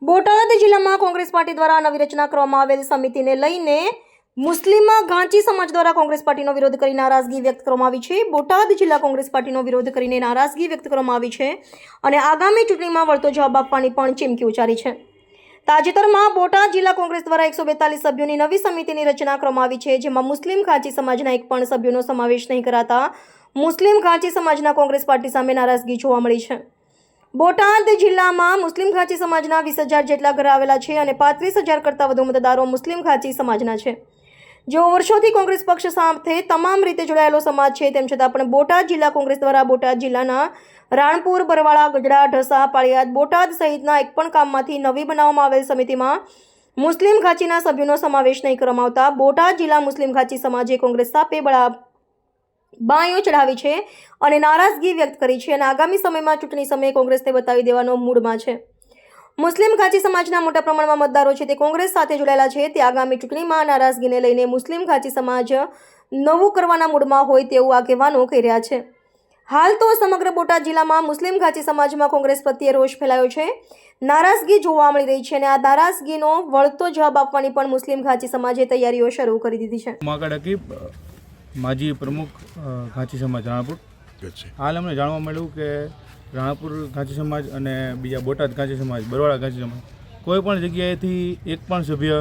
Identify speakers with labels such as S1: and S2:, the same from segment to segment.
S1: બોટાદ જિલ્લામાં કોંગ્રેસ પાર્ટી દ્વારા નવી રચના કરવામાં આવેલ સમિતિને લઈને મુસ્લિમ ઘાંચી સમાજ દ્વારા કોંગ્રેસ પાર્ટીનો વિરોધ કરી નારાજગી વ્યક્ત કરવામાં આવી છે. બોટાદ જિલ્લા કોંગ્રેસ પાર્ટીનો વિરોધ કરીને નારાજગી વ્યક્ત કરવામાં આવી છે અને આગામી ચૂંટણીમાં વળતો જવાબ આપવાની પણ ચીમકી ઉચ્ચારી છે. તાજેતરમાં બોટાદ જિલ્લા કોંગ્રેસ દ્વારા 142 સભ્યોની નવી સમિતિની રચના કરવામાં આવી છે, જેમાં મુસ્લિમ ઘાંચી સમાજના એક પણ સભ્યોનો સમાવેશ નહીં કરાતા મુસ્લિમ ઘાંચી સમાજના કોંગ્રેસ પાર્ટી સામે નારાજગી જોવા મળી છે. બોટાદ જિલ્લામાં મુસ્લિમ ઘાંચી સમાજના 20,000 જેટલા ઘર આવેલા છે અને 35,000 કરતાં વધુ મતદારો મુસ્લિમ ઘાંચી સમાજના છે, જેઓ વર્ષોથી કોંગ્રેસ પક્ષ સાથે તમામ રીતે જોડાયેલો સમાજ છે. તેમ છતાં પણ બોટાદ જિલ્લા કોંગ્રેસ દ્વારા બોટાદ જિલ્લાના રાણપુર, બરવાળા, ગઢડા, ઢસા, પાળિયાદ, બોટાદ સહિતના એક પણ કામમાંથી નવી બનાવવામાં આવેલ સમિતિમાં મુસ્લિમ ઘાંચીના સભ્યોનો સમાવેશ નહીં કરવામાં આવતા બોટાદ જિલ્લા મુસ્લિમ ઘાંચી સમાજે કોંગ્રેસ સાપે બાંયો ચઢાવી છે અને નારાજગી વ્યક્ત કરી છે અને આગામી સમયમાં ચૂંટણી સમયે કોંગ્રેસને બતાવી દેવાનો મૂડમાં છે. મુસ્લિમ ઘાંચી સમાજના મોટા પ્રમાણમાં મતદારો છે તે કોંગ્રેસ સાથે જોડાયેલા છે. તે આગામી ચૂંટણીમાં નારાજગીને લઈને મુસ્લિમ ઘાંચી સમાજ નવું કરવાના મૂડમાં હોય તેવું આગેવાનો કહી રહ્યા છે. હાલ તો સમગ્ર બોટાદ જિલ્લામાં મુસ્લિમ ઘાંચી સમાજમાં કોંગ્રેસ પ્રત્યે રોષ ફેલાયો છે, નારાજગી જોવા મળી રહી છે અને આ નારાજગીનો વળતો જવાબ આપવાની પણ મુસ્લિમ ઘાંચી સમાજે તૈયારીઓ શરૂ કરી દીધી છે.
S2: માજી પ્રમુખ ઘાંચી સમાજ રાણપુર. હાલ અમને જાણવા મળ્યું કે રાણપુર ઘાંચી સમાજ અને બીજા બોટાદ ઘાંચી સમાજ, બરવાળા ઘાંચી સમાજ કોઈ પણ જગ્યાએથી એક પણ સભ્ય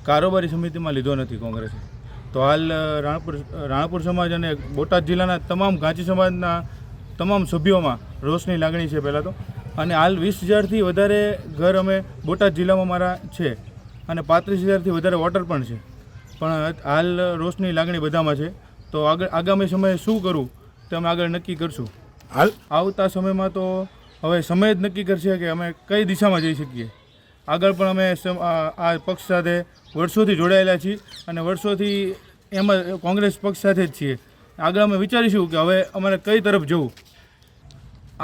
S2: કારોબારી સમિતિમાં લીધો નથી કોંગ્રેસે. તો હાલ રાણપુર સમાજ અને બોટાદ જિલ્લાના તમામ ઘાંચી સમાજના તમામ સભ્યોમાં રોષની લાગણી છે પહેલાં તો. અને હાલ 20,000થી વધારે ઘર અમે બોટાદ જિલ્લામાં મારા છે અને 35,000થી વધારે વોટર પણ છે. પણ હાલ રોષની લાગણી બધામાં છે. તો આગામી સમયે શું કરવું તે અમે આગળ નક્કી કરશું. હાલ આવતા સમયમાં તો હવે સમય જ નક્કી કરશે કે અમે કઈ દિશામાં જઈ શકીએ. આગળ પણ અમે આ પક્ષ સાથે વર્ષોથી જોડાયેલા છીએ અને વર્ષોથી એમાં કોંગ્રેસ પક્ષ સાથે જ છીએ. આગળ અમે વિચારીશું કે હવે અમારે કઈ તરફ જવું.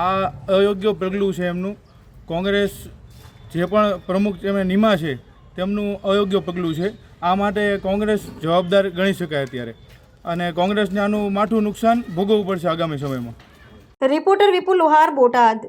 S2: આ અયોગ્ય પગલું છે એમનું. કોંગ્રેસ જે પણ પ્રમુખ એમને નિમા છે તેમનું અયોગ્ય પગલું છે. આ માટે કોંગ્રેસ જવાબદાર ગણી શકાય અત્યારે અને કોંગ્રેસને આનું માઠું નુકસાન ભોગવવું પડશે આગામી સમયમાં.
S1: રિપોર્ટર વિપુલ લોહાર, બોટાદ.